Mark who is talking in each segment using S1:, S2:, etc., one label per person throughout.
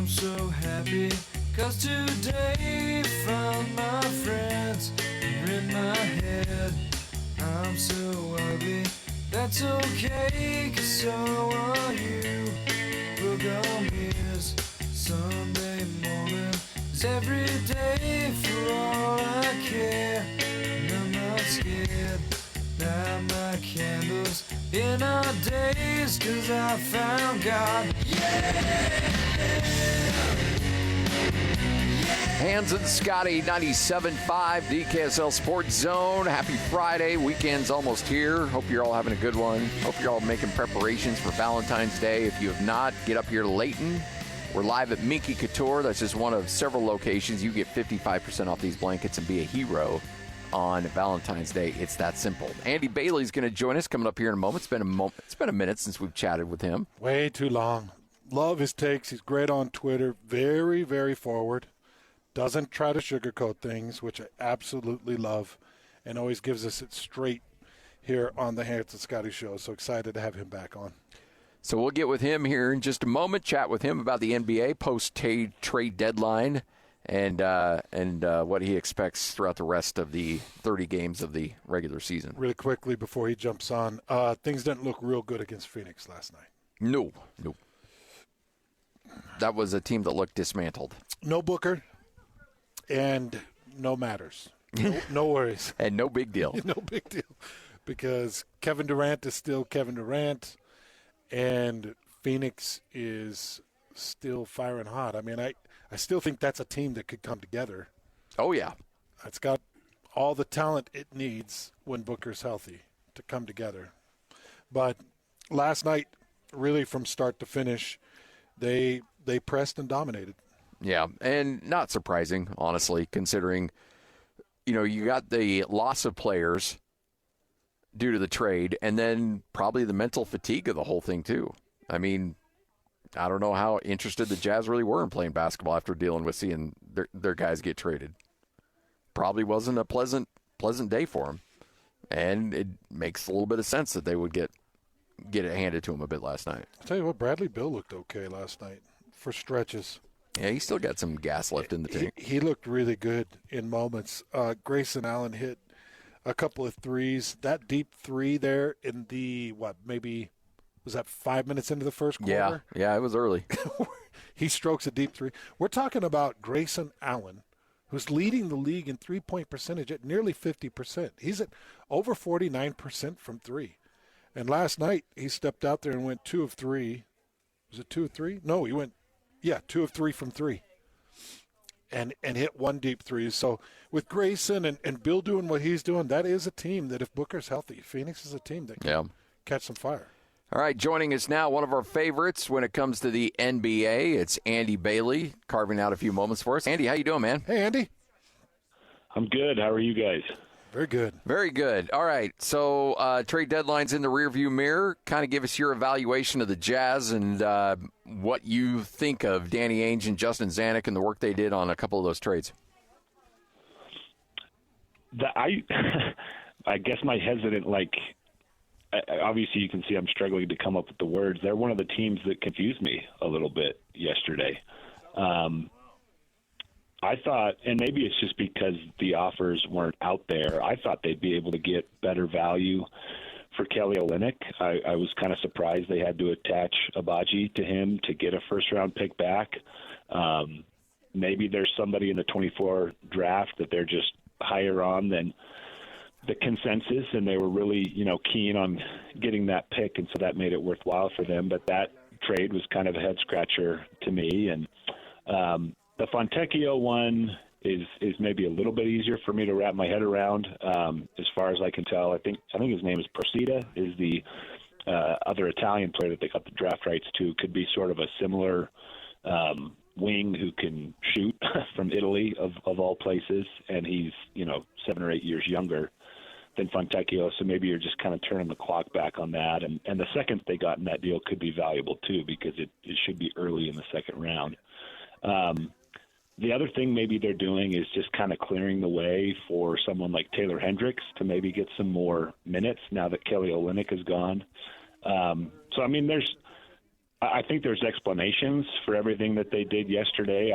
S1: I'm so happy, 'cause today found my friends are in my head. I'm so ugly, that's okay, 'cause so are you. Book on is Sunday morning is every day for all I care. And I'm not scared, light my candles in our days, 'cause I found God.
S2: Hans and Scotty, 97.5 DKSL Sports Zone. Happy Friday. Weekend's almost here. Hope you're all having a good one. Hope you're all making preparations for Valentine's Day. If you have not, get up here to Layton. We're live at Minky Couture. That's just one of several locations. You get 55% off these blankets and be a hero on Valentine's Day. It's that simple. Andy Bailey's going to join us coming up here in a moment. It's been a minute since we've chatted with him.
S3: Way too long. Love his takes. He's great on Twitter. Very, very forward. Doesn't try to sugarcoat things, which I absolutely love, and always gives us it straight here on the Hans and Scotty Show. So excited to have him back on.
S2: So we'll get with him here in just a moment, chat with him about the NBA post-trade deadline and what he expects throughout the rest of the 30 games of the regular season.
S3: Really quickly before he jumps on, things didn't look real good against Phoenix last night.
S2: No. That was a team that looked dismantled.
S3: No Booker. And no matters. No worries.
S2: And no big deal.
S3: No big deal. Because Kevin Durant is still Kevin Durant, and Phoenix is still firing hot. I mean, I still think that's a team that could come together.
S2: Oh, yeah.
S3: It's got all the talent it needs when Booker's healthy to come together. But last night, really from start to finish, they pressed and dominated.
S2: Yeah, and not surprising, honestly, considering, you got the loss of players due to the trade, and then probably the mental fatigue of the whole thing, too. I mean, I don't know how interested the Jazz really were in playing basketball after dealing with seeing their guys get traded. Probably wasn't a pleasant day for them, and it makes a little bit of sense that they would get it handed to them a bit last night.
S3: I'll tell you what, Bradley Beal looked okay last night for stretches.
S2: Yeah, he still got some gas left in the tank.
S3: He looked really good in moments. Grayson Allen hit a couple of threes. That deep three there in the, maybe, was that 5 minutes into the first quarter?
S2: Yeah, it was early.
S3: He strokes a deep three. We're talking about Grayson Allen, who's leading the league in three-point percentage at nearly 50%. He's at over 49% from three. And last night, he stepped out there and went 2 of 3. Was it 2 of 3? No, he went 2 of 3 from 3 and hit one deep three. So with Grayson and Bill doing what he's doing, that is a team that if Booker's healthy, Phoenix is a team that can catch some fire.
S2: All right, joining us now, one of our favorites when it comes to the NBA, it's Andy Bailey, carving out a few moments for us. Andy, how you doing, man?
S3: Hey, Andy.
S4: I'm good. How are you guys?
S3: Very good.
S2: Very good. All right, so trade deadline's in the rearview mirror. Kind of give us your evaluation of the Jazz and what you think of Danny Ainge and Justin Zanuck and the work they did on a couple of those trades.
S4: I guess my hesitant, obviously you can see I'm struggling to come up with the words. They're one of the teams that confused me a little bit yesterday. I thought, and maybe it's just because the offers weren't out there, I thought they'd be able to get better value for Kelly Olynyk. I was kind of surprised they had to attach Abaji to him to get a first-round pick back. Maybe there's somebody in the 24 draft that they're just higher on than the consensus, and they were really, keen on getting that pick, and so that made it worthwhile for them. But that trade was kind of a head-scratcher to me, and the Fontecchio one is maybe a little bit easier for me to wrap my head around. As far as I can tell, I think his name is Procida, is the other Italian player that they got the draft rights to. Could be sort of a similar wing who can shoot from Italy of all places, and he's 7 or 8 years younger than Fontecchio, so maybe you're just kind of turning the clock back on that. And the second they got in that deal could be valuable too, because it should be early in the second round. The other thing maybe they're doing is just kind of clearing the way for someone like Taylor Hendricks to maybe get some more minutes now that Kelly Olynyk is gone. So, I mean, I think there's explanations for everything that they did yesterday.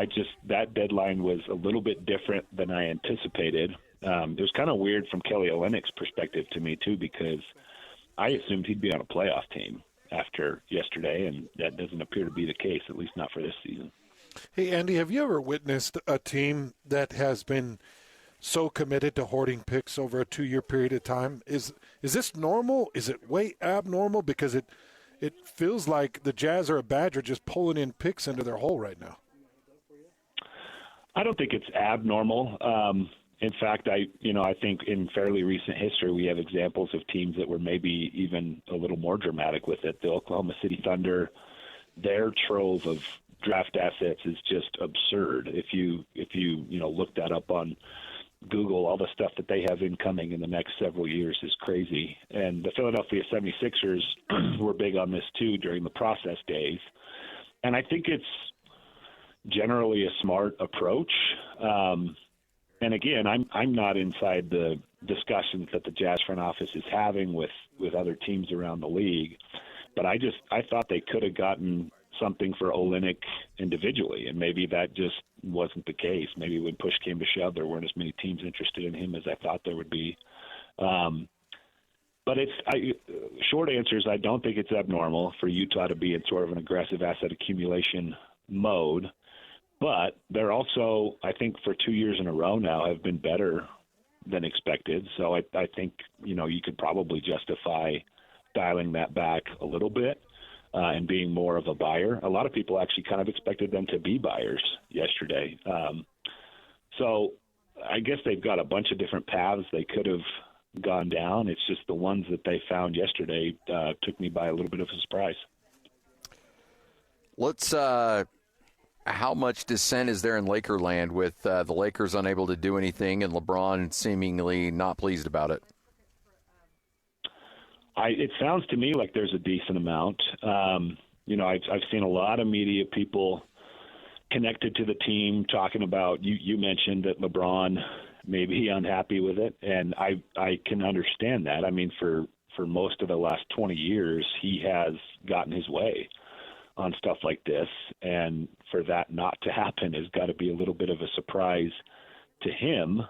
S4: That deadline was a little bit different than I anticipated. It was kind of weird from Kelly Olynyk's perspective to me too, because I assumed he'd be on a playoff team after yesterday, and that doesn't appear to be the case, at least not for this season.
S3: Hey, Andy, have you ever witnessed a team that has been so committed to hoarding picks over a 2-year period of time? Is this normal? Is it way abnormal? Because it feels like the Jazz are a Badger just pulling in picks into their hole right now.
S4: I don't think it's abnormal. In fact, I think in fairly recent history we have examples of teams that were maybe even a little more dramatic with it. The Oklahoma City Thunder, their trove of draft assets is just absurd. If you look that up on Google, all the stuff that they have incoming in the next several years is crazy. And the Philadelphia 76ers were big on this too during the process days. And I think it's generally a smart approach. And again, I'm not inside the discussions that the Jazz front office is having with other teams around the league, but I thought they could have gotten something for Olynyk individually, and maybe that just wasn't the case. Maybe when push came to shove, there weren't as many teams interested in him as I thought there would be. But short answer is I don't think it's abnormal for Utah to be in sort of an aggressive asset accumulation mode. But they're also, I think, for 2 years in a row now have been better than expected. So I think, you could probably justify dialing that back a little bit and being more of a buyer. A lot of people actually kind of expected them to be buyers yesterday. So I guess they've got a bunch of different paths they could have gone down. It's just the ones that they found yesterday took me by a little bit of a surprise.
S2: Let's how much dissent is there in Lakerland with the Lakers unable to do anything and LeBron seemingly not pleased about it?
S4: It sounds to me like there's a decent amount. I've seen a lot of media people connected to the team talking about, you mentioned that LeBron may be unhappy with it, and I can understand that. I mean, for most of the last 20 years, he has gotten his way on stuff like this, and for that not to happen has got to be a little bit of a surprise to him.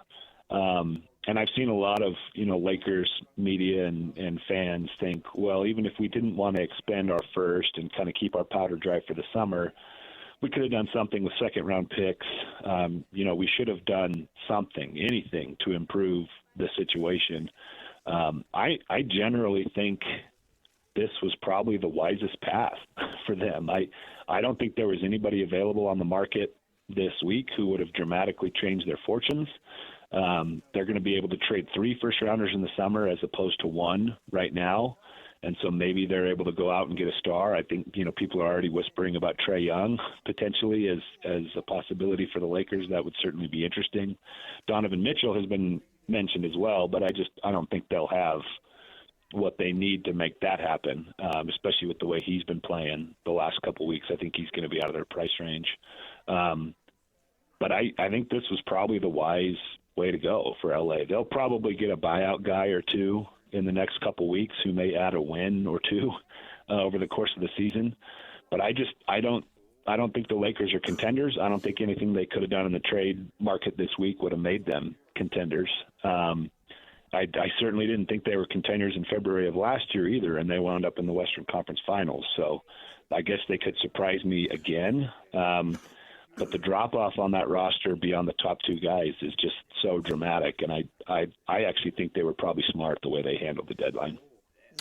S4: And I've seen a lot of, Lakers media and fans think, well, even if we didn't want to expend our first and kind of keep our powder dry for the summer, we could have done something with second-round picks. We should have done anything to improve the situation. I generally think this was probably the wisest path for them. I don't think there was anybody available on the market this week who would have dramatically changed their fortunes. They're going to be able to trade 3 first-rounders in the summer as opposed to 1 right now, and so maybe they're able to go out and get a star. I think people are already whispering about Trae Young potentially as a possibility for the Lakers. That would certainly be interesting. Donovan Mitchell has been mentioned as well, but I don't think they'll have what they need to make that happen, especially with the way he's been playing the last couple of weeks. I think he's going to be out of their price range. But I think this was probably the wise way to go for LA. They'll probably get a buyout guy or two in the next couple of weeks who may add a win or two over the course of the season. But I don't think the Lakers are contenders. I don't think anything they could have done in the trade market this week would have made them contenders. I certainly didn't think they were contenders in February of last year either, and they wound up in the Western Conference Finals. So I guess they could surprise me again. But the drop-off on that roster beyond the top 2 guys is just so dramatic, and I actually think they were probably smart the way they handled the deadline.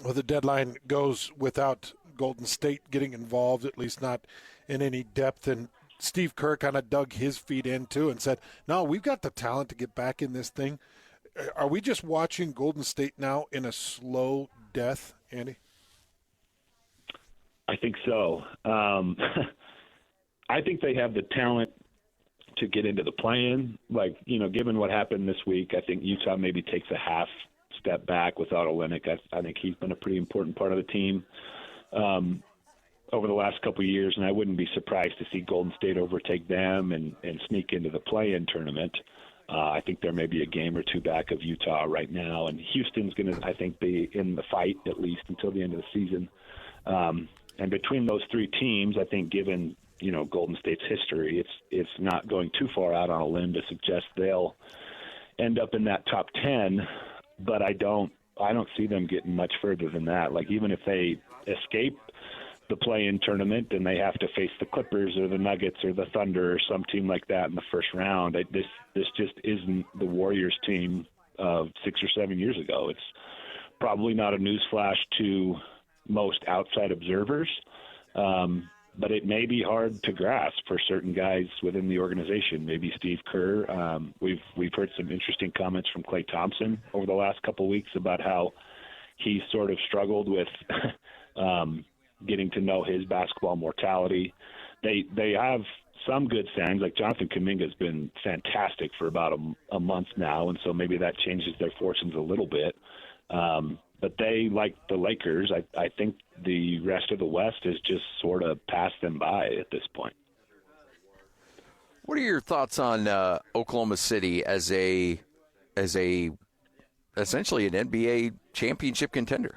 S3: Well, the deadline goes without Golden State getting involved, at least not in any depth, and Steve Kerr kind of dug his feet in too and said, no, we've got the talent to get back in this thing. Are we just watching Golden State now in a slow death, Andy?
S4: I think so. I think they have the talent to get into the play-in. Given what happened this week, I think Utah maybe takes a half step back without Olynyk. I think he's been a pretty important part of the team over the last couple of years, and I wouldn't be surprised to see Golden State overtake them and sneak into the play-in tournament. I think there may be a game or 2 back of Utah right now, and Houston's going to, I think, be in the fight at least until the end of the season. And between those three teams, I think given, Golden State's history, it's not going too far out on a limb to suggest they'll end up in that top 10, but I don't see them getting much further than that. Like, even if they escape the play-in tournament and they have to face the Clippers or the Nuggets or the Thunder or some team like that in the first round, this just isn't the Warriors team of 6 or 7 years ago. It's probably not a newsflash to most outside observers, but it may be hard to grasp for certain guys within the organization. Maybe Steve Kerr. We've heard some interesting comments from Klay Thompson over the last couple of weeks about how he sort of struggled with getting to know his basketball mortality. They have some good signs, like Jonathan Kuminga's been fantastic for about a month now, and so maybe that changes their fortunes a little bit. But they, like the Lakers, I think the rest of the West has just sort of passed them by at this point.
S2: What are your thoughts on Oklahoma City as a essentially an NBA championship contender?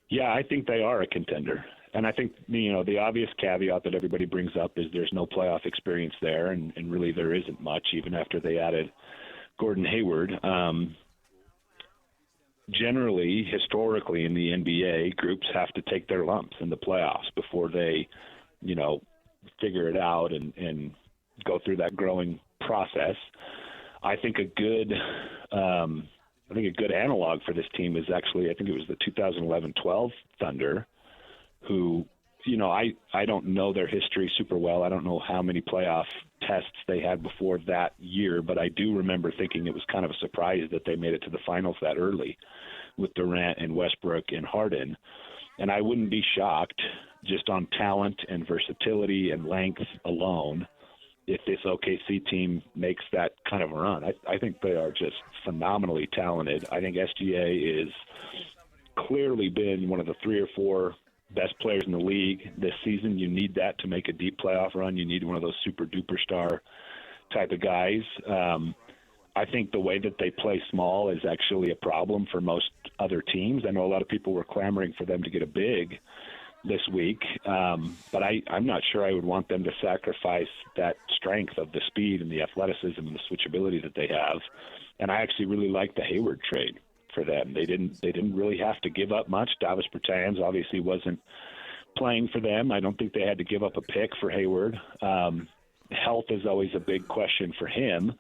S4: Yeah, I think they are a contender. And I think, the obvious caveat that everybody brings up is there's no playoff experience there, and really there isn't much, even after they added Gordon Hayward. Generally, historically in the NBA, groups have to take their lumps in the playoffs before they, figure it out and go through that growing process. I think a good analog for this team is actually, I think it was the 2011-12 Thunder, who, I don't know their history super well. I don't know how many playoff tests they had before that year, but I do remember thinking it was kind of a surprise that they made it to the finals that early with Durant and Westbrook and Harden. And I wouldn't be shocked, just on talent and versatility and length alone, if this OKC team makes that kind of a run. I think they are just phenomenally talented. I think SGA is clearly been one of the 3 or 4 best players in the league this season. You need that to make a deep playoff run. You need one of those super duper star type of guys. I think the way that they play small is actually a problem for most other teams. I know a lot of people were clamoring for them to get a big this week, but I'm not sure I would want them to sacrifice that strength of the speed and the athleticism and the switchability that they have. And I actually really like the Hayward trade for them. They didn't really have to give up much. Davis Bertans obviously wasn't playing for them. I don't think they had to give up a pick for Hayward. Health is always a big question for him,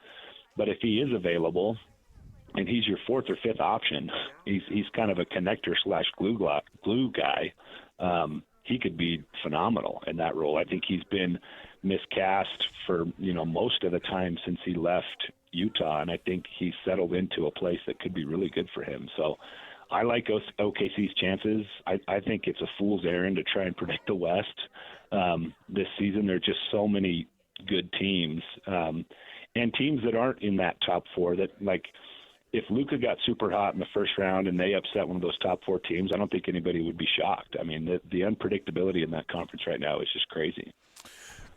S4: but if he is available and he's your 4th or 5th option, he's kind of a connector / glue guy. He could be phenomenal in that role. I think he's been miscast for most of the time since he left Utah, and I think he's settled into a place that could be really good for him. So I like OKC's chances. I think it's a fool's errand to try and predict the West this season. There are just so many good teams, and teams that aren't in that top 4 that, like, if Luka got super hot in the first round and they upset one of those top 4 teams, I don't think anybody would be shocked. I mean, the unpredictability in that conference right now is just crazy.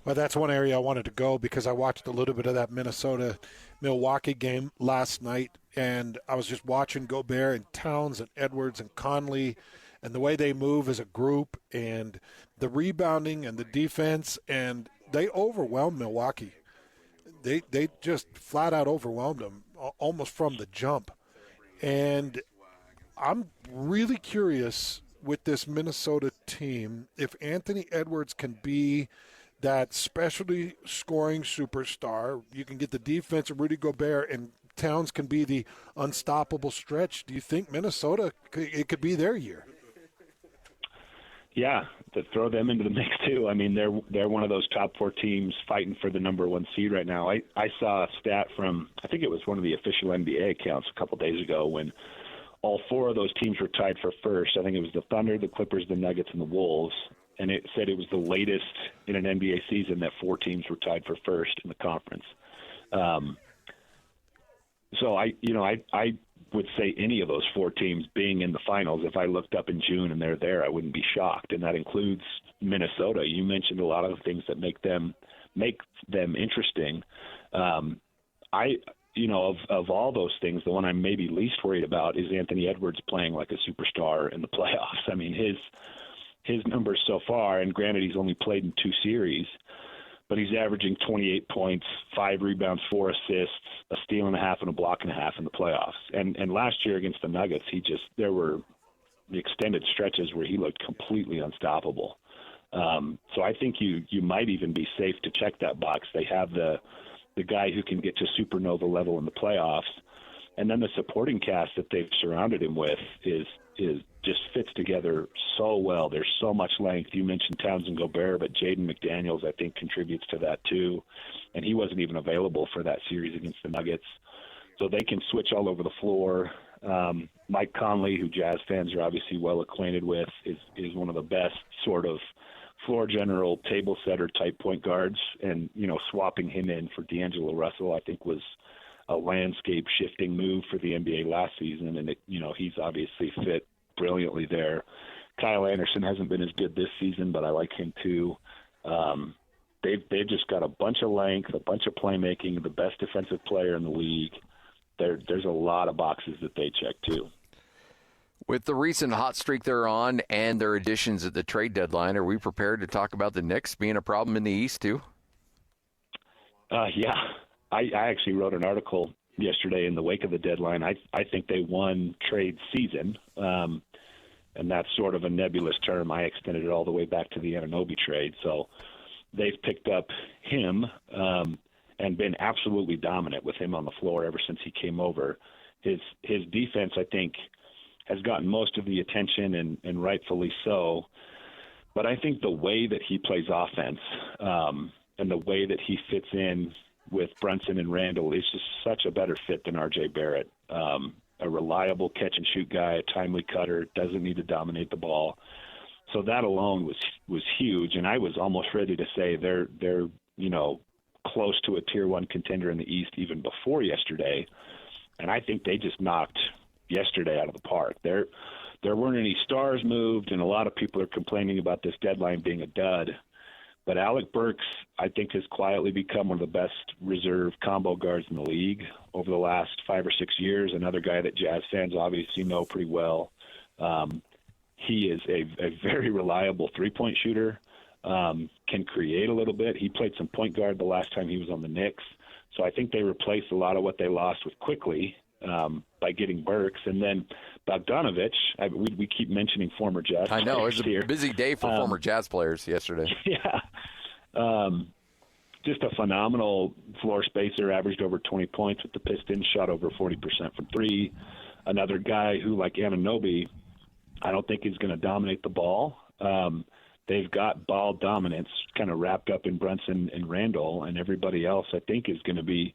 S3: Well, that's one area I wanted to go because I watched a little bit of that Minnesota-Milwaukee game last night, and I was just watching Gobert and Towns and Edwards and Conley and the way they move as a group and the rebounding and the defense, and they overwhelmed Milwaukee. They just flat out overwhelmed them almost from the jump. And I'm really curious with this Minnesota team if Anthony Edwards can be that specialty scoring superstar. You can get the defense of Rudy Gobert, and Towns can be the unstoppable stretch. Do you think Minnesota, it could be their year?
S4: Yeah, to throw them into the mix too. I mean, they're one of those top 4 teams fighting for the number 1 seed right now. I saw a stat from, I think it was one of the official NBA accounts a couple days ago, when all 4 of those teams were tied for first. I think it was the Thunder, the Clippers, the Nuggets, and the Wolves. And it said it was the latest in an NBA season that 4 teams were tied for first in the conference. So I would say any of those 4 teams being in the finals, if I looked up in June and they're there, I wouldn't be shocked. And that includes Minnesota. You mentioned a lot of the things that make them interesting. Of all those things, the one I'm maybe least worried about is Anthony Edwards playing like a superstar in the playoffs. I mean, his numbers so far, and granted he's only played in 2 series, but he's averaging 28 points, 5 rebounds, 4 assists, a steal and a half, and a block and a half in the playoffs. And last year against the Nuggets, there were the extended stretches where he looked completely unstoppable. So I think you might even be safe to check that box. They have the guy who can get to supernova level in the playoffs, and then the supporting cast that they've surrounded him with is just fits together so well. There's so much length. You mentioned Townsend Gobert, but Jaden McDaniels, I think, contributes to that too. And he wasn't even available for that series against the Nuggets. So they can switch all over the floor. Mike Conley, who Jazz fans are obviously well acquainted with, is one of the best sort of floor general, table setter type point guards. And, swapping him in for D'Angelo Russell, I think was a landscape shifting move for the NBA last season. And, he's obviously fit brilliantly there. Kyle Anderson hasn't been as good this season, but I like him too. They've just got a bunch of length, a bunch of playmaking, the best defensive player in the league. There's a lot of boxes that they check too.
S2: With the recent hot streak they're on and their additions at the trade deadline, are we prepared to talk about the Knicks being a problem in the East too?
S4: Yeah. I actually wrote an article yesterday in the wake of the deadline. I think they won trade season, and that's sort of a nebulous term. I extended it all the way back to the Anunoby trade. So they've picked up him and been absolutely dominant with him on the floor ever since he came over. His defense, I think, has gotten most of the attention, and rightfully so. But I think the way that he plays offense and the way that he fits in with Brunson and Randall is just such a better fit than R.J. Barrett. A reliable catch-and-shoot guy, a timely cutter, doesn't need to dominate the ball. So that alone was huge, and I was almost ready to say they're close to a Tier 1 contender in the East even before yesterday, and I think they just knocked yesterday out of the park. There weren't any stars moved, and a lot of people are complaining about this deadline being a dud. But Alec Burks, I think, has quietly become one of the best reserve combo guards in the league over the last 5 or 6 years. Another guy that Jazz fans obviously know pretty well. He is a very reliable three-point shooter, can create a little bit. He played some point guard the last time he was on the Knicks. So I think they replaced a lot of what they lost with quickly by getting Burks. And then Bogdanovich, we keep mentioning former Jazz players.
S2: I know, it was
S4: here.
S2: a busy day for former Jazz players yesterday.
S4: Yeah. Just a phenomenal floor spacer, averaged over 20 points with the Pistons, shot over 40% from three. Another guy who, like Anunoby, I don't think is going to dominate the ball. They've got ball dominance kind of wrapped up in Brunson and Randall, and everybody else, I think, is going to be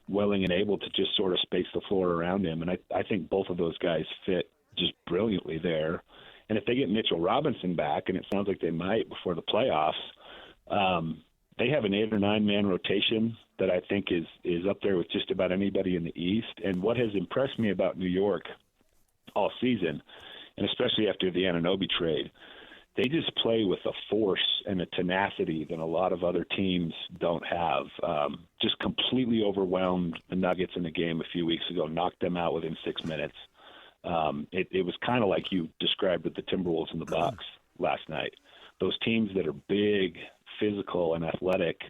S4: willing and able to just sort of space the floor around him. And I think both of those guys fit just brilliantly there. And if they get Mitchell Robinson back, and it sounds like they might before the playoffs, they have an 8 or 9 man rotation that I think is up there with just about anybody in the East. And what has impressed me about New York all season, and especially after the Anunoby trade, they just play with a force and a tenacity that a lot of other teams don't have. Just completely overwhelmed the Nuggets in the game a few weeks ago, knocked them out within 6 minutes. It was kind of like you described with the Timberwolves and the Bucks last night. Those teams that are big, physical, and athletic,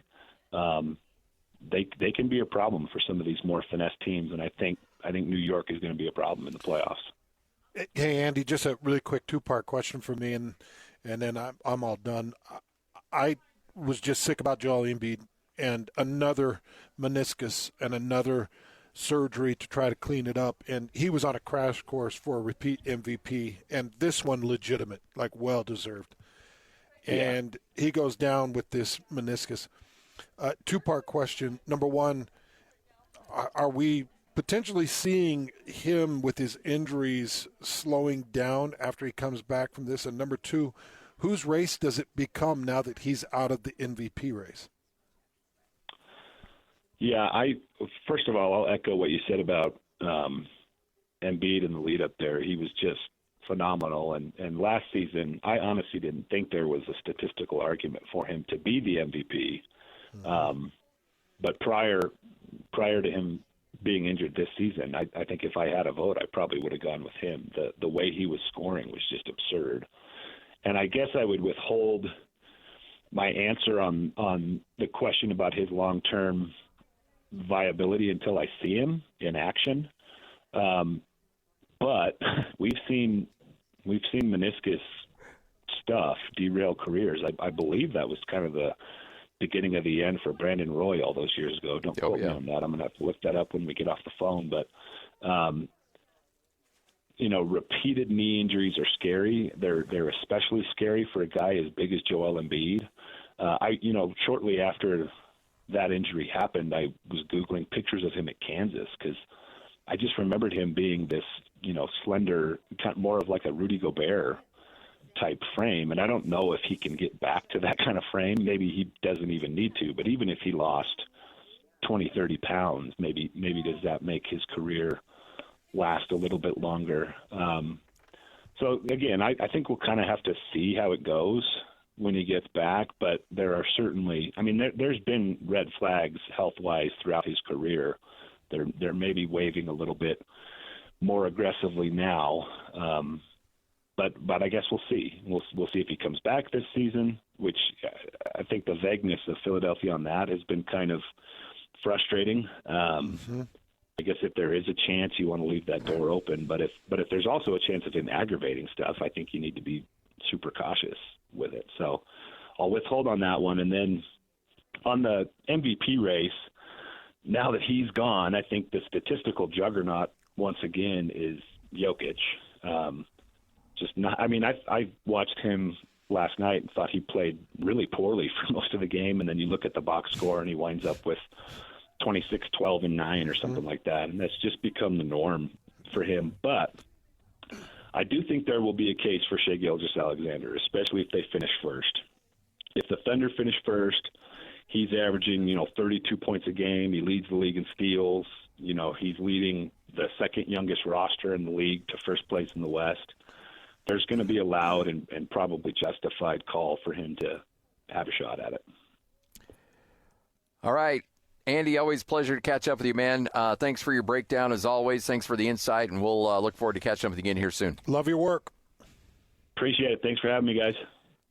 S4: they can be a problem for some of these more finesse teams, and I think New York is going to be a problem in the playoffs.
S3: Hey, Andy, just a really quick two-part question for me, and then I'm all done. I was just sick about Joel Embiid and another meniscus and another surgery to try to clean it up, and he was on a crash course for a repeat MVP, and this one legitimate, like well-deserved.
S4: Yeah.
S3: And he goes down with this meniscus. Two-part question. Number one, are we potentially seeing him with his injuries slowing down after he comes back from this? And number two, whose race does it become now that he's out of the MVP race?
S4: Yeah, first of all, I'll echo what you said about Embiid in the lead up there. He was just phenomenal. And last season, I honestly didn't think there was a statistical argument for him to be the MVP. Mm-hmm. But prior to him being injured this season, I think if I had a vote, I probably would have gone with him. The way he was scoring was just absurd. And I guess I would withhold my answer on the question about his long-term viability until I see him in action. But we've seen meniscus stuff derail careers. I believe that was kind of the beginning of the end for Brandon Roy all those years ago. Don't quote me on that. I'm going to have to look that up when we get off the phone. But, repeated knee injuries are scary. They're especially scary for a guy as big as Joel Embiid. Shortly after that injury happened, I was Googling pictures of him at Kansas because I just remembered him being this, slender, kind of more of like a Rudy Gobert type frame. And I don't know if he can get back to that kind of frame. Maybe he doesn't even need to, but even if he lost 20, 30 pounds, maybe does that make his career last a little bit longer? So again, I think we'll kind of have to see how it goes when he gets back, but there are certainly, there's been red flags health-wise throughout his career. They're maybe waving a little bit more aggressively now. But I guess we'll see. We'll see if he comes back this season, which I think the vagueness of Philadelphia on that has been kind of frustrating. I guess if there is a chance, you want to leave that door open. But if there's also a chance of him aggravating stuff, I think you need to be super cautious with it. So I'll withhold on that one. And then on the MVP race, now that he's gone, I think the statistical juggernaut once again is Jokic. I watched him last night and thought he played really poorly for most of the game. And then you look at the box score and he winds up with 26, 12, and 9 or something like that. And that's just become the norm for him. But I do think there will be a case for Shai Gilgeous-Alexander, especially if they finish first. If the Thunder finish first, he's averaging, 32 points a game. He leads the league in steals. He's leading the second youngest roster in the league to first place in the West. There's going to be a loud and probably justified call for him to have a shot at it.
S2: All right. Andy, always a pleasure to catch up with you, man. Thanks for your breakdown, as always. Thanks for the insight, and we'll look forward to catching up with you again here soon.
S3: Love your work.
S4: Appreciate it. Thanks for having me, guys.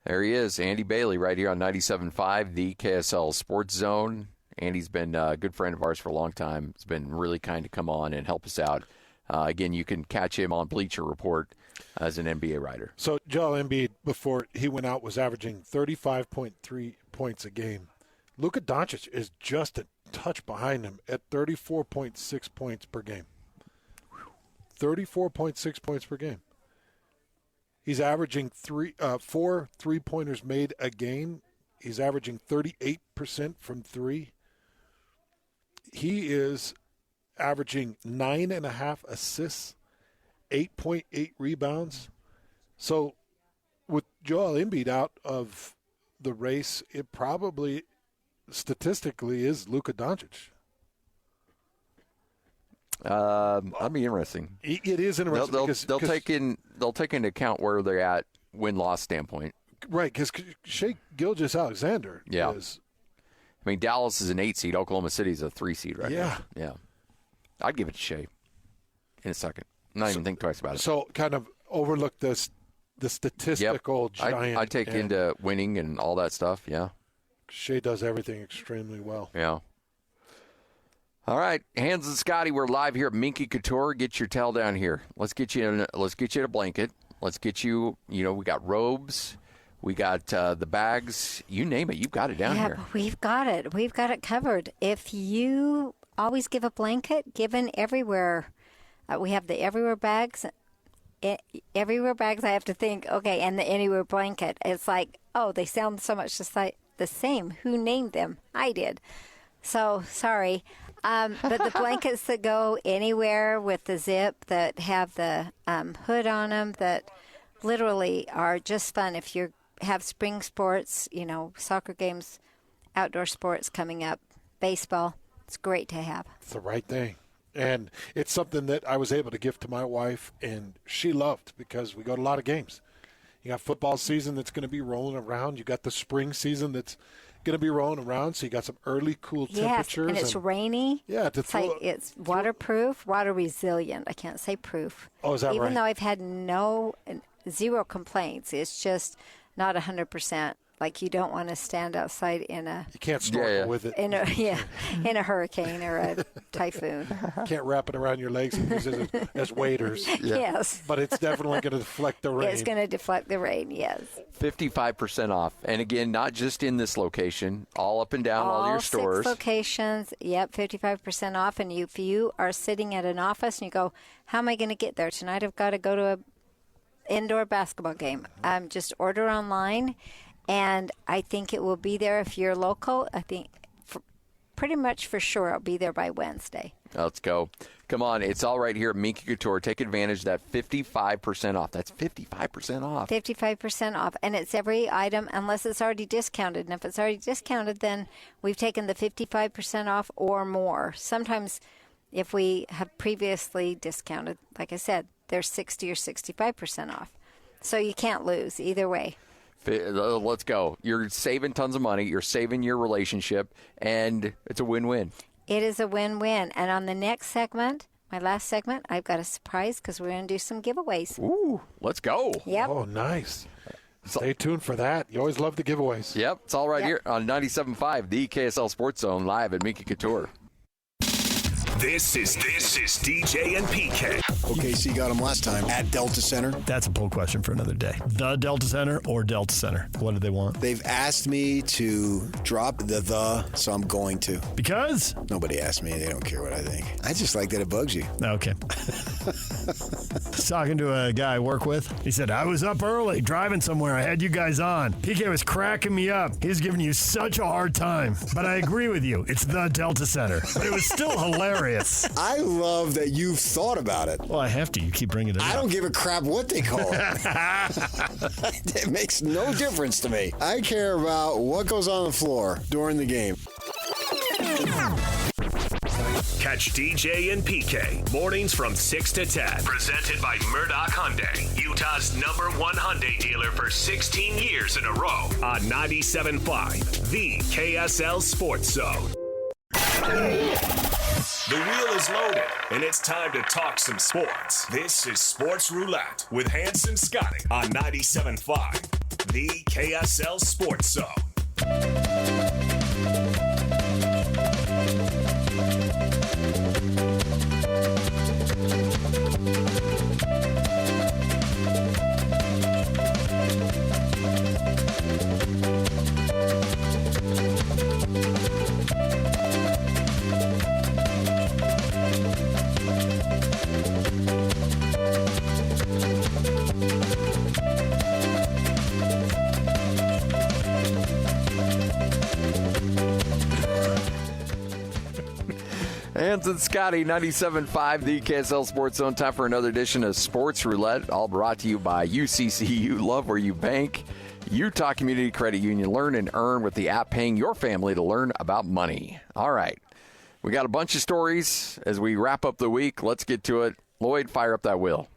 S2: There he is, Andy Bailey, right here on 97.5, the KSL Sports Zone. Andy's been a good friend of ours for a long time. He's been really kind to come on and help us out. Again, you can catch him on Bleacher Report as an NBA writer.
S3: So Joel Embiid, before he went out, was averaging 35.3 points a game. Luka Doncic is just a touch behind him at 34.6 points per game. 34.6 points per game. He's averaging 4 3-pointers made a game. He's averaging 38% from 3. He is averaging 9.5 assists, 8.8 rebounds. So with Joel Embiid out of the race, it probably statistically is Luka Doncic.
S2: That'd be interesting.
S3: It is interesting.
S2: They'll take into account where they're at win-loss standpoint.
S3: Right, because Shai Gilgeous-Alexander is.
S2: Dallas is an 8 seed. Oklahoma City is a 3 seed right now. Yeah. I'd give it to Shai in a second. Not even think twice about it.
S3: So kind of overlook the statistical giant.
S2: I take into winning and all that stuff, yeah.
S3: Shai does everything extremely well.
S2: Yeah. All right, Hans and Scotty, we're live here at Minky Couture. Get your towel down here. Let's get you in a blanket. Let's get you. We got robes. We got the bags. You name it. You've got it down here.
S5: Yeah, we've got it. We've got it covered. If you always give a blanket, given everywhere, we have the everywhere bags. Everywhere bags. I have to think. Okay, and the anywhere blanket. It's like, oh, they sound so much just like the same. Who named them? I did. So sorry. But the blankets that go anywhere with the zip, that have the hood on them, that literally are just fun if you have spring sports, soccer games, outdoor sports coming up, baseball. It's great to have.
S3: It's the right thing. And it's something that I was able to give to my wife, and she loved, because we go to a lot of games. You got football season that's going to be rolling around. You got the spring season that's going to be rolling around, so you got some early cool temperatures.
S5: Yes, and it's rainy.
S3: Yeah,
S5: it's waterproof, water resilient. I can't say proof.
S3: Oh, is that right?
S5: Even though I've had zero complaints. It's just not 100%. Like, you don't want to stand outside in a
S3: You can't snorkel with it.
S5: in a hurricane or a typhoon.
S3: Can't wrap it around your legs and use it as waders.
S5: Yes.
S3: But it's definitely going to deflect the rain.
S5: It's going to deflect the rain, yes.
S2: 55% off. And again, not just in this location, all up and down all your stores.
S5: 6 locations, yep, 55% off. And if you are sitting at an office and you go, how am I going to get there? Tonight I've got to go to an indoor basketball game. Just order online, and I think it will be there if you're local. I think pretty much for sure it'll be there by Wednesday.
S2: Let's go. Come on. It's all right here at Minky Couture. Take advantage of that 55% off. That's 55% off.
S5: 55% off. And it's every item unless it's already discounted. And if it's already discounted, then we've taken the 55% off or more. Sometimes if we have previously discounted, like I said, they're 60 or 65% off. So you can't lose either way.
S2: Let's go. You're saving tons of money. You're saving your relationship, and it's a win-win.
S5: It is a win-win. And on the next segment, my last segment, I've got a surprise because we're going to do some giveaways.
S2: Ooh, let's go.
S5: Yep.
S3: Oh, nice. Stay tuned for that. You always love the giveaways.
S2: Yep, it's all right here on 97.5, the KSL Sports Zone, live at Minky Couture.
S6: This is DJ and PK.
S7: OKC got him last time at Delta Center.
S8: That's a poll question for another day. The Delta Center or Delta Center? What do they want?
S7: They've asked me to drop the, so I'm going to.
S8: Because?
S7: Nobody asked me. They don't care what I think. I just like that it bugs you.
S8: Okay. Talking to a guy I work with. He said, I was up early driving somewhere. I had you guys on. PK was cracking me up. He was giving you such a hard time. But I agree with you. It's the Delta Center. But it was still hilarious.
S7: I love that you've thought about it.
S8: Well, I have to. You keep bringing it up.
S7: I don't give a crap what they call it. It makes no difference to me. I care about what goes on the floor during the game.
S6: Catch DJ and PK mornings from 6 to 10. Presented by Murdoch Hyundai, Utah's #1 Hyundai dealer for 16 years in a row. On 97.5, the KSL Sports Zone. The wheel is loaded, and it's time to talk some sports. This is Sports Roulette with Hans and Scotty on 97.5, the KSL Sports Zone.
S2: Hans and Scotty, 97.5, the KSL Sports Zone. Time for another edition of Sports Roulette, all brought to you by UCCU. Love where you bank. Utah Community Credit Union. Learn and earn with the app, paying your family to learn about money. All right. We got a bunch of stories as we wrap up the week. Let's get to it. Lloyd, fire up that wheel.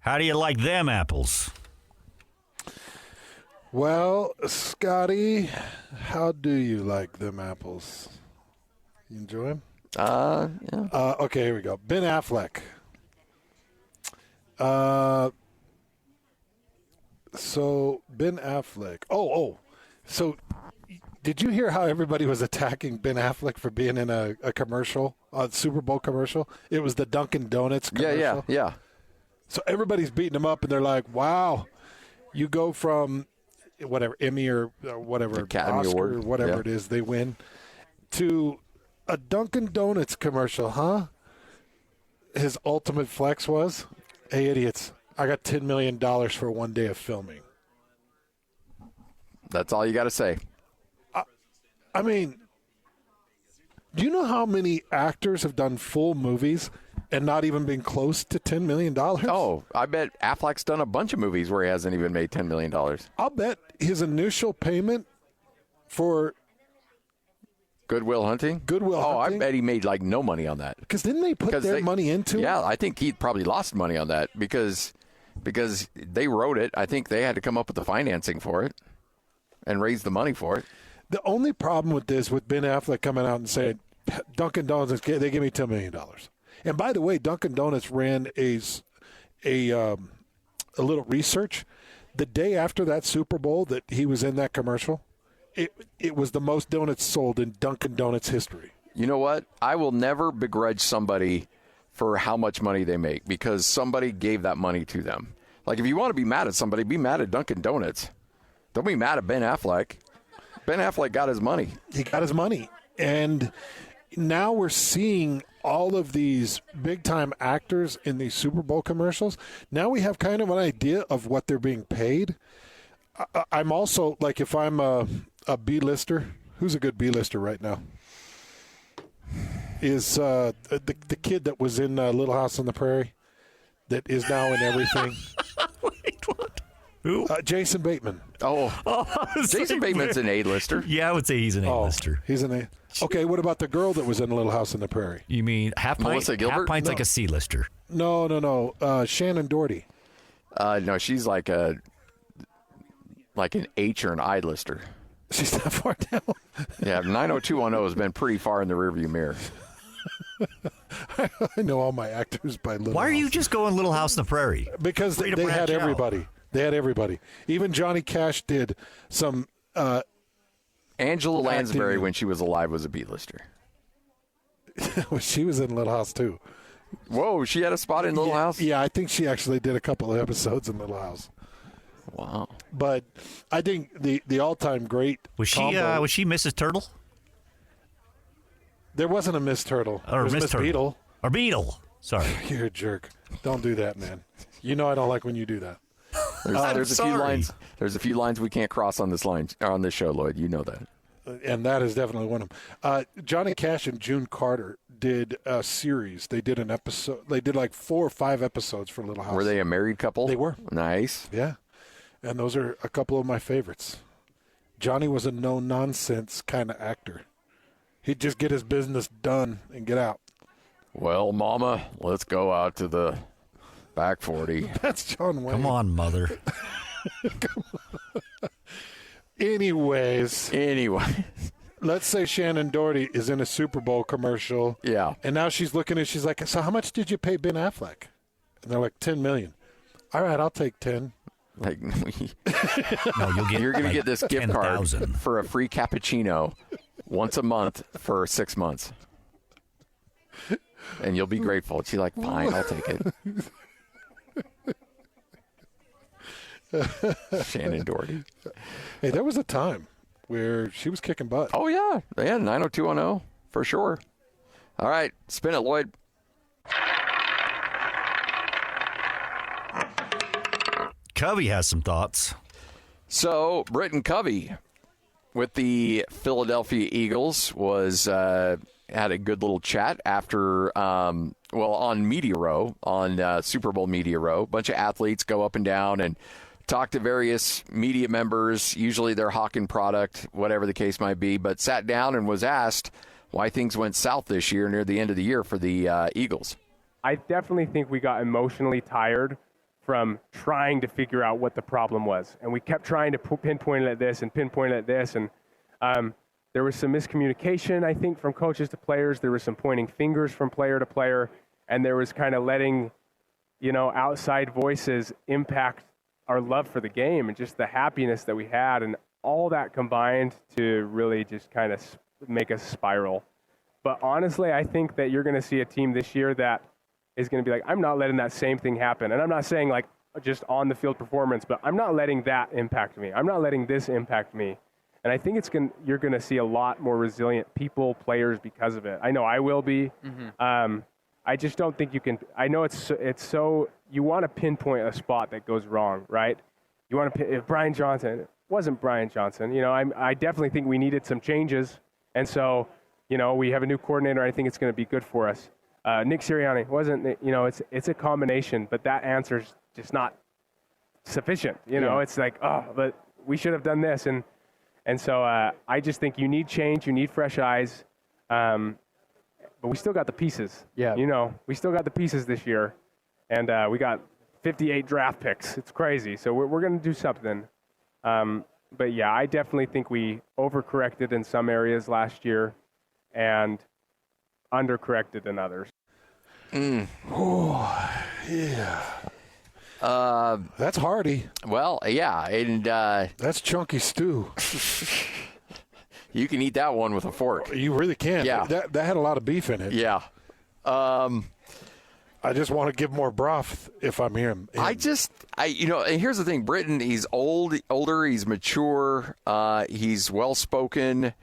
S9: How do you like them apples?
S3: Well, Scotty, how do you like them apples? You enjoy them?
S2: Yeah.
S3: Okay, here we go. Ben Affleck. So Ben Affleck. So did you hear how everybody was attacking Ben Affleck for being in a commercial, a Super Bowl commercial? It was the Dunkin' Donuts commercial.
S2: Yeah.
S3: So everybody's beating him up, and they're like, "Wow, you go from whatever Emmy or whatever
S2: Academy
S3: Oscar
S2: Award,
S3: or whatever it is they win to a Dunkin' Donuts commercial, huh?" His ultimate flex was, "Hey, idiots, I got $10 million for one day of filming."
S2: That's all you got to say.
S3: I mean, do you know how many actors have done full movies and not even been close to $10 million?
S2: Oh, I bet Affleck's done a bunch of movies where he hasn't even made $10 million.
S3: I'll bet his initial payment for
S2: Good Will Hunting?
S3: Hunting?
S2: I bet he made like no money on that.
S3: Because didn't they put their money into it?
S2: Yeah, I think he probably lost money on that because they wrote it. I think they had to come up with the financing for it and raise the money for it.
S3: The only problem with this, with Ben Affleck coming out and saying, Dunkin' Donuts, they give me $10 million. And by the way, Dunkin' Donuts ran a little research. The day after that Super Bowl that he was in that commercial, it was the most donuts sold in Dunkin' Donuts history.
S2: You know what? I will never begrudge somebody for how much money they make because somebody gave that money to them. Like, if you want to be mad at somebody, be mad at Dunkin' Donuts. Don't be mad at Ben Affleck. Ben Affleck got his money.
S3: He got his money. And now we're seeing all of these big-time actors in these Super Bowl commercials. Now we have kind of an idea of what they're being paid. I'm also, like, if I'm a B-lister, who's a good B-lister right now? Is the kid that was in Little House on the Prairie that is now in everything.
S8: Wait, what? Who?
S3: Jason Bateman.
S2: Jason Bateman's an A-lister.
S8: Yeah, I would say he's an A-lister.
S3: He's an A. Okay, what about the girl that was in Little House on the Prairie?
S8: You mean half pint?
S2: Melissa Gilbert?
S8: Half pint's
S3: No.
S8: like a C-lister.
S3: No. Shannon Doherty.
S2: No, she's like an H or an I-lister.
S3: She's that far down.
S2: Yeah, 90210 has been pretty far in the rearview mirror.
S3: I know all my actors by Little
S8: Why are
S3: House.
S8: you just going Little House on the Prairie?
S3: Because
S8: Free to
S3: they had
S8: branch out.
S3: everybody. They had everybody. Even Johnny Cash did some.
S2: Angela Lansbury,
S3: Acting.
S2: when she was alive, was a B-lister.
S3: She was in Little House too.
S2: Whoa, she had a spot in Little House?
S3: Yeah, I think she actually did a couple of episodes in Little House.
S2: Wow.
S3: But I think the all-time great
S8: Was she
S3: combo-
S8: was she Mrs. Turtle?
S3: There wasn't a Miss Turtle.
S8: Or
S3: It was
S8: Miss
S3: Miss
S8: Turtle.
S3: Beetle.
S8: Or Beetle. Sorry.
S3: You're a jerk. Don't do that, man. You know I don't like when you do that.
S2: There's a few
S8: sorry.
S2: lines. There's a few lines we can't cross on this show, Lloyd. You know that.
S3: And that is definitely one of them. Johnny Cash and June Carter did a series. They did an episode. They did like 4 or 5 episodes for Little House.
S2: Were they a married couple?
S3: They were.
S2: Nice.
S3: Yeah. And those are a couple of my favorites. Johnny was a no-nonsense kind of actor. He'd just get his business done and get out.
S2: Well, Mama, let's go out to the back 40.
S3: That's John Wayne.
S8: Come on, mother.
S3: Anyways,
S2: Anyway,
S3: let's say Shannon Doherty is in a Super Bowl commercial.
S2: yeah.
S3: And now she's looking and she's like, so how much did you pay Ben Affleck? And they're like, $10 million. All right, I'll take 10.
S2: Like,
S8: No, you'll get
S2: you're going to
S8: like
S2: get this gift card
S8: 10,000.
S2: for a free cappuccino once a month for 6 months. And you'll be grateful. She's like, fine, I'll take it. Shannon Doherty.
S3: Hey, there was a time where she was kicking butt.
S2: Oh, yeah. Yeah, 90210 for sure. All right, spin it, Lloyd.
S8: Covey has some thoughts.
S2: So, Britton Covey with the Philadelphia Eagles had a good little chat after, on Media Row, on Super Bowl Media Row. A bunch of athletes go up and down and talk to various media members. Usually they're hawking product, whatever the case might be, but sat down and was asked why things went south this year near the end of the year for the Eagles.
S10: I definitely think we got emotionally tired from trying to figure out what the problem was. And we kept trying to pinpoint it at this and pinpoint it at this. And there was some miscommunication, I think, from coaches to players. There was some pointing fingers from player to player. And there was kind of letting, outside voices impact our love for the game and just the happiness that we had. And all that combined to really just kind of make us spiral. But honestly, I think that you're going to see a team this year that is going to be like, I'm not letting that same thing happen. And I'm not saying like just on the field performance, but I'm not letting that impact me. I'm not letting this impact me. And I think you're going to see a lot more resilient people, players because of it. I know I will be. Mm-hmm. I just don't think you can. I know it's so you want to pinpoint a spot that goes wrong, right? You want to if Brian Johnson, it wasn't Brian Johnson. I definitely think we needed some changes. And so, we have a new coordinator. I think it's going to be good for us. Nick Sirianni wasn't, it's a combination, but that answer's just not sufficient. It's like, but we should have done this. And so I just think you need change, you need fresh eyes, but we still got the pieces.
S11: Yeah.
S10: We still got the pieces this year, and we got 58 draft picks. It's crazy. So we're going to do something. But yeah, I definitely think we overcorrected in some areas last year and undercorrected in others.
S3: Oh, yeah. That's hearty.
S2: Well, yeah, and
S3: that's chunky stew.
S2: You can eat that one with a fork.
S3: You really can.
S2: Yeah.
S3: That had a lot of beef in it.
S2: Yeah.
S3: I just want to give more broth if I'm him.
S2: And here's the thing. Britton, he's older, he's mature, he's well-spoken.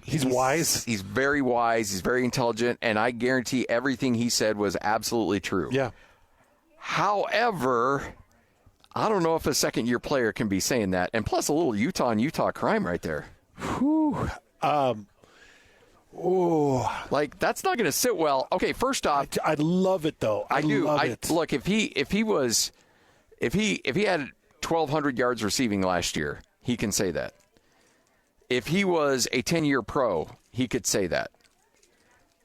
S3: He's wise.
S2: He's very wise. He's very intelligent, and I guarantee everything he said was absolutely true.
S3: Yeah.
S2: However, I don't know if a second-year player can be saying that. And plus a little Utah and Utah crime right there.
S3: Whew.
S2: Like, that's not going to sit well. Okay, first off,
S3: I love it though. I love it.
S2: Look, if he had 1,200 yards receiving last year, he can say that. If he was a 10-year pro, he could say that.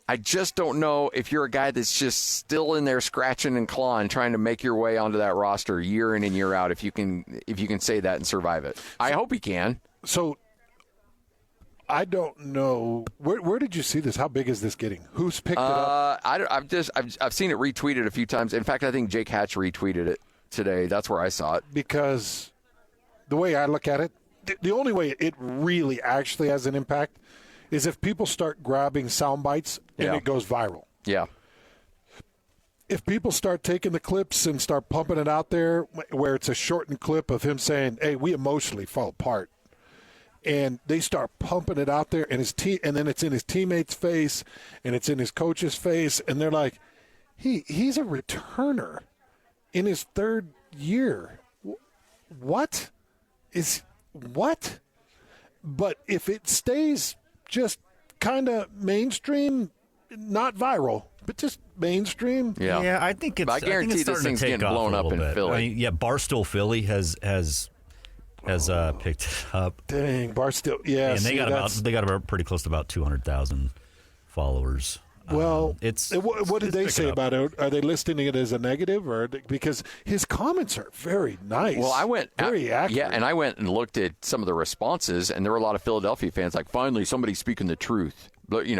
S2: I just don't know if you're a guy that's just still in there scratching and clawing, trying to make your way onto that roster year in and year out. If you can say that and survive it, I hope he can.
S3: So, I don't know where did you see this? How big is this getting? Who's picked it up?
S2: I've seen it retweeted a few times. In fact, I think Jake Hatch retweeted it today. That's where I saw it.
S3: Because the way I look at it, the only way it really actually has an impact is if people start grabbing sound bites and it goes viral.
S2: Yeah.
S3: If people start taking the clips and start pumping it out there where it's a shortened clip of him saying, hey, we emotionally fall apart, and they start pumping it out there and and then it's in his teammates' face and it's in his coach's face, and they're like, he's a returner in his third year. What? But if it stays just kind of mainstream, not viral, but just mainstream.
S9: Yeah, I think it's.
S2: I guarantee this thing's getting blown up in Philly.
S9: Barstool Philly has picked it up.
S3: Dang, Barstool. Yeah,
S9: and they got about pretty close to about 200,000 followers.
S3: Well, what did they say about it? Are they listing it as a negative, or because his comments are very nice?
S2: Well, I went
S3: very accurate.
S2: Yeah, and I went and looked at some of the responses, and there were a lot of Philadelphia fans like, finally, somebody's speaking the truth. But you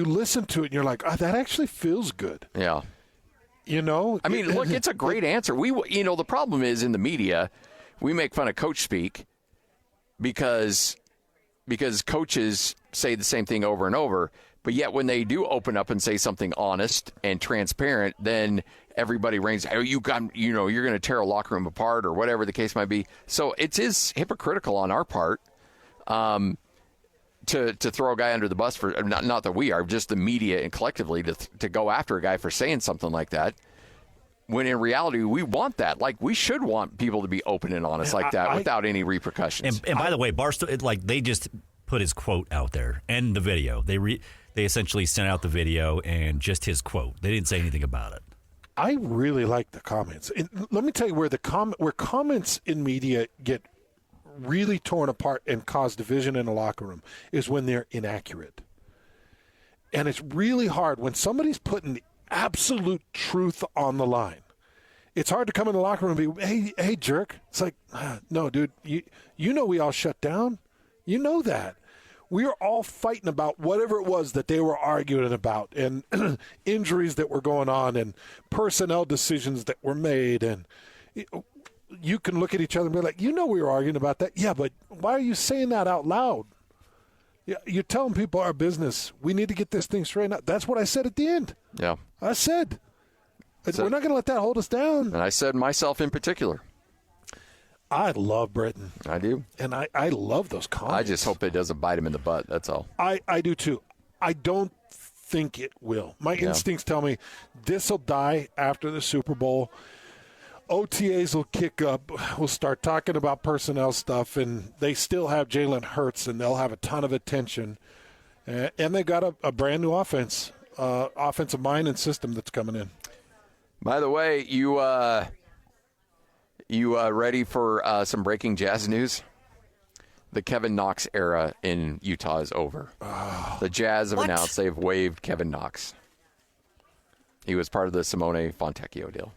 S3: listen to it, and you're like, oh, that actually feels good.
S2: Yeah.
S3: I
S2: mean, look, it's a great answer. The problem is in the media, we make fun of coach speak because coaches say the same thing over and over. But yet when they do open up and say something honest and transparent, then everybody rings, you're going to tear a locker room apart or whatever the case might be. So it is hypocritical on our part to throw a guy under the bus for, not that we are, just the media and collectively to go after a guy for saying something like that. When in reality, we want that. Like, we should want people to be open and honest like that without any repercussions.
S9: And by the way, Barstool, they just put his quote out there and the video. They essentially sent out the video and just his quote. They didn't say anything about it.
S3: I really like the comments. And let me tell you where comments in media get really torn apart and cause division in a locker room is when they're inaccurate. And it's really hard when somebody's putting the absolute truth on the line. It's hard to come in the locker room and be, hey, jerk. It's like, no, dude, you know we all shut down. You know that. We are all fighting about whatever it was that they were arguing about, and injuries that were going on and personnel decisions that were made. And you can look at each other and be like, we were arguing about that. Yeah, but why are you saying that out loud? You're telling people our business. We need to get this thing straightened out. That's what I said at the end.
S2: Yeah.
S3: I said, we're not going to let that hold us down.
S2: And I said myself in particular.
S3: I love Britton.
S2: I do.
S3: And I love those comments.
S2: I just hope it doesn't bite him in the butt. That's all.
S3: I do too. I don't think it will. My instincts tell me this will die after the Super Bowl. OTAs will kick up. We'll start talking about personnel stuff, and they still have Jalen Hurts, and they'll have a ton of attention. And they got a brand new offensive mind and system that's coming in.
S2: By the way, you ready for some breaking Jazz news? The Kevin Knox era in Utah is over.
S3: Oh,
S2: the Jazz have announced they've waived Kevin Knox. He was part of the Simone Fontecchio deal.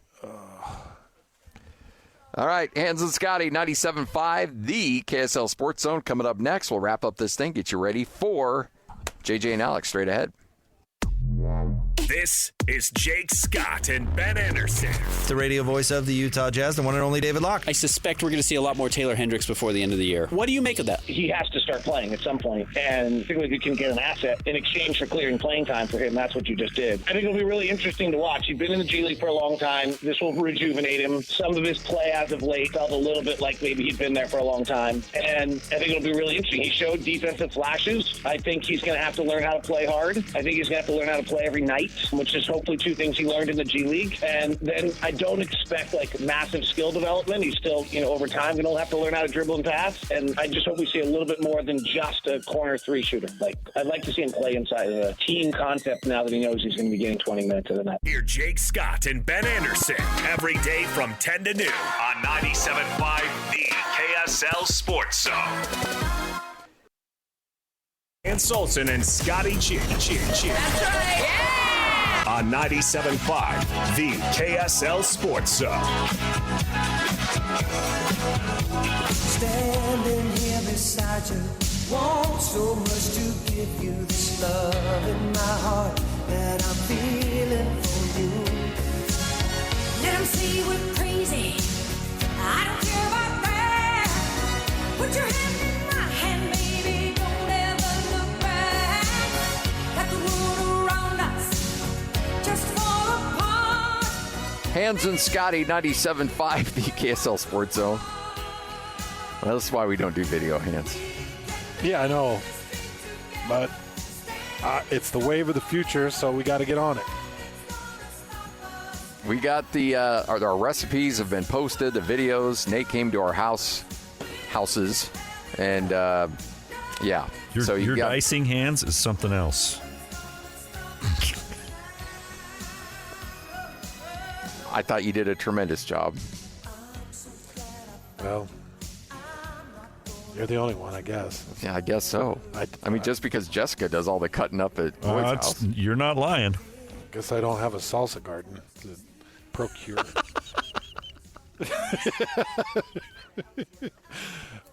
S2: All right, Hans and Scotty, 97.5, the KSL Sports Zone. Coming up next, we'll wrap up this thing, get you ready for JJ and Alex straight ahead.
S6: This is Jake Scott and Ben Anderson.
S11: The radio voice of the Utah Jazz, the one and only David Locke.
S12: I suspect we're going to see a lot more Taylor Hendricks before the end of the year. What do you make of that?
S13: He has to start playing at some point, and I think we can get an asset in exchange for clearing playing time for him. That's what you just did. I think it'll be really interesting to watch. He's been in the G League for a long time. This will rejuvenate him. Some of his play as of late felt a little bit like maybe he'd been there for a long time, and I think it'll be really interesting. He showed defensive flashes. I think he's going to have to learn how to play hard. I think he's going to have to learn how to play every night, which is hopefully two things he learned in the G League. And then I don't expect like massive skill development. He's still, over time, going to have to learn how to dribble and pass. And I just hope we see a little bit more than just a corner three shooter. Like, I'd like to see him play inside of the team concept now that he knows he's going to be getting 20 minutes of the night.
S6: Hear Jake Scott and Ben Anderson every day from 10 to noon on 97.5 The KSL Sports Zone. And Solson and Scotty Chin. That's right. Yeah! On 97.5 The KSL Sports Zone.
S1: Standing here beside you, want so much to give you this love in my heart that I'm feeling for you.
S14: Let them say we're crazy. I don't care about that. Put your hand in my hand, baby. Don't ever look back. Let the world around us just fall apart.
S2: Hands and Scotty, 97.5 The KSL Sports Zone. Well, that's why we don't do video, Hands.
S3: Yeah, I know. But it's the wave of the future, so we got to get on it.
S2: We got our recipes have been posted, the videos. Nate came to our houses, and yeah.
S9: Your dicing hands is something else.
S2: I thought you did a tremendous job.
S3: Well, you're the only one, I guess.
S2: Yeah, I guess so. I mean, just because Jessica does all the cutting up at Boyd's house.
S9: You're not lying.
S3: Guess I don't have a salsa garden to procure.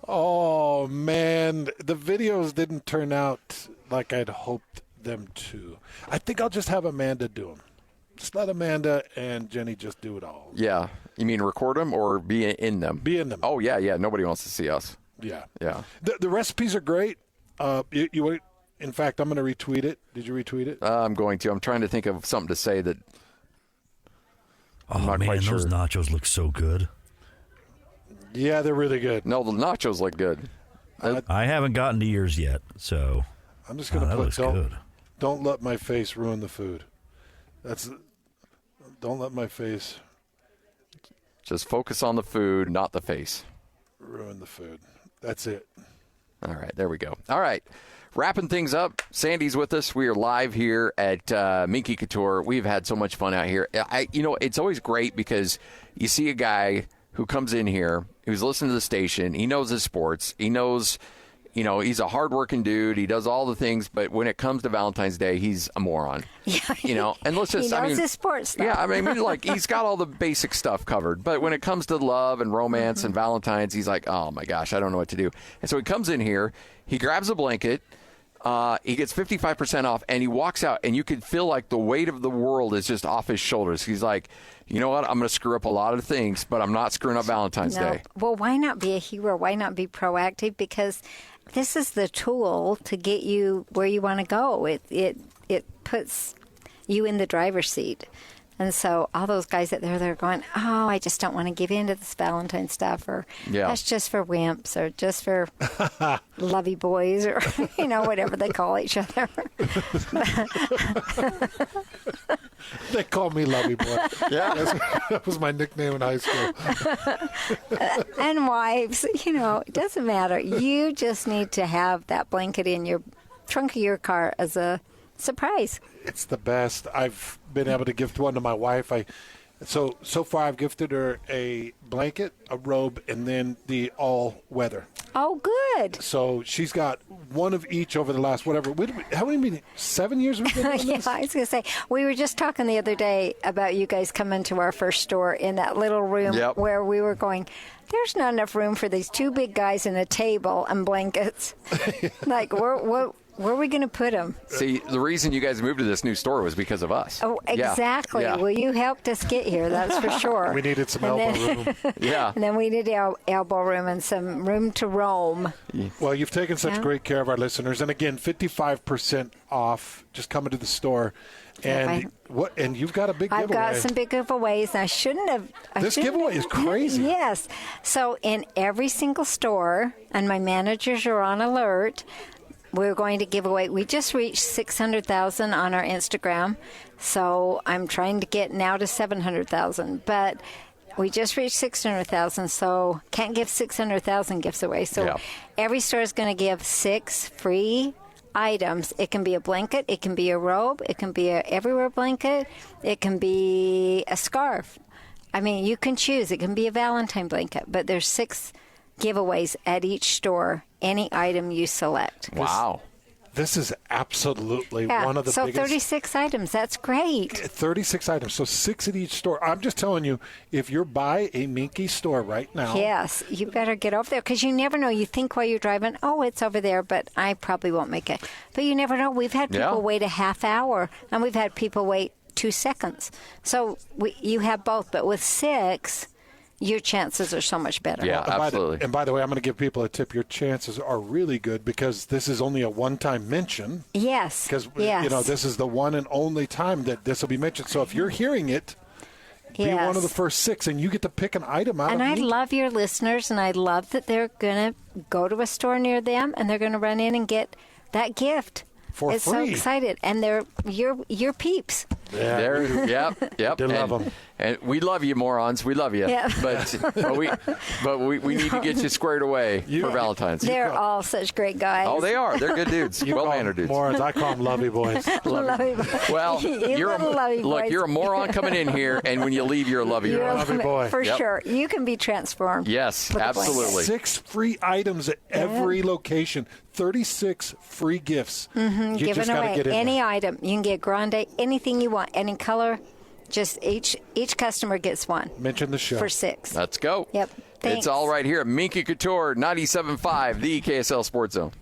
S3: Oh, man. The videos didn't turn out like I'd hoped them to. I think I'll just have Amanda do them. Just let Amanda and Jenny just do it all.
S2: Yeah. You mean record them or be in them?
S3: Be in them.
S2: Oh, yeah. Nobody wants to see us.
S3: Yeah.
S2: Yeah.
S3: The recipes are great. In fact, I'm going to retweet it. Did you retweet it?
S2: I'm going to. I'm trying to think of something to say that I'm not quite sure.
S8: Those nachos look so good.
S3: Yeah, they're really good.
S2: No, the nachos look good.
S8: I haven't gotten to yours yet, so
S3: I'm just going to put
S8: good.
S3: Don't let my face ruin the food. Don't let my face.
S2: Just focus on the food, not the face.
S3: Ruin the food. That's it.
S2: All right, there we go. All right, wrapping things up. Sandy's with us. We are live here at Minky Couture. We've had so much fun out here. It's always great because you see a guy who comes in here who's listening to the station. He knows his sports. He knows, he's a hardworking dude. He does all the things, but when it comes to Valentine's Day, he's a moron.
S5: Yeah,
S2: and let's just,
S5: he knows his sports stuff.
S2: Yeah, he's got all the basic stuff covered. But when it comes to love and romance and Valentine's, he's like, oh my gosh, I don't know what to do. And so he comes in here, he grabs a blanket, he gets 55% off, and he walks out, and you could feel like the weight of the world is just off his shoulders. He's like, you know what? I'm going to screw up a lot of things, but I'm not screwing up Valentine's Day.
S5: Well, why not be a hero? Why not be proactive? Because this is the tool to get you where you want to go. It puts you in the driver's seat. And so all those guys out there, they're going, oh, I just don't want to give in to this Valentine stuff, or that's just for wimps, or just for lovey boys, or, whatever they call each other.
S3: They call me Lovey Boy. Yeah. That was my nickname in high school.
S5: And wives, it doesn't matter. You just need to have that blanket in your trunk of your car as a surprise.
S3: It's the best. I've been able to gift one to my wife. So far I've gifted her a blanket, a robe, and then the all-weather.
S5: Oh, good.
S3: So she's got one of each over the last how many 7 years we've been doing this?
S5: Yeah, I was going to say, we were just talking the other day about you guys coming to our first store in that little room where we were going, there's not enough room for these two big guys and a table and blankets. Like, Where are we going to put them?
S2: See, the reason you guys moved to this new store was because of us.
S5: Oh, exactly.
S2: Yeah.
S5: Well, you helped us get here, that's for sure.
S3: We needed some elbow room.
S2: Yeah.
S5: And then we needed elbow room and some room to roam.
S3: Well, you've taken such
S5: Yeah.
S3: great care of our listeners. And again, 55% off. Just coming to the store. And and you've got a big giveaway.
S5: I've got some big giveaways. I shouldn't have.
S3: This giveaway is crazy.
S5: Yes. So in every single store, and my managers are on alert, we're going to give away. We just reached 600,000 on our Instagram. So I'm trying to get now to 700,000. But we just reached 600,000, so can't give 600,000 gifts away. So every store is going to give 6 free items. It can be a blanket, it can be a robe, it can be a everywhere blanket, it can be a scarf. I mean, you can choose. It can be a Valentine blanket, but there's 6 giveaways at each store, any item you select.
S2: Wow.
S3: This is absolutely one of the
S5: so
S3: biggest.
S5: 36 items. That's great.
S3: 36 items. So 6 at each store. I'm just telling you, if you're by a Minky store right now.
S5: Yes, you better get over there because you never know. You think while you're driving, oh, it's over there, but I probably won't make it. But you never know. We've had people wait a half hour, and we've had people wait 2 seconds. So you have both, but with 6, your chances are so much better.
S2: Yeah, absolutely.
S3: And by the way, I'm going to give people a tip. Your chances are really good because this is only a one-time mention.
S5: Yes.
S3: Because, this is the one and only time that this will be mentioned. So if you're hearing it, be one of the first 6, and you get to pick an item out
S5: and
S3: of
S5: I
S3: Minky.
S5: love your listeners, and I love that they're going to go to a store near them, and they're going to run in and get that gift.
S3: For
S5: it's so
S3: free.
S5: excited, and they're your peeps.
S2: Yep.
S3: They love them.
S2: And we love you, morons. We love you.
S5: Yeah.
S2: But we need to get you squared away for Valentine's.
S5: They're all such great guys.
S2: Oh, they are. They're good dudes. Well-mannered dudes.
S3: Morons. I call them lovey boys.
S5: Lovey boys.
S2: Well, you're a moron coming in here, and when you leave, you're a lovey
S5: You're a
S3: lovey boy.
S5: For sure. You can be transformed.
S2: Yes,
S5: with a
S2: absolutely.
S3: 6 free items at every location. 36 free gifts. You
S5: Giving
S3: just got to
S5: away
S3: get in
S5: any
S3: there.
S5: item. You can get grande, anything you want, any color. Just each customer gets one.
S3: Mention the show.
S5: For 6.
S2: Let's go.
S5: Yep. Thanks.
S2: It's all right here at Minky Couture, 97.5, the KSL Sports Zone.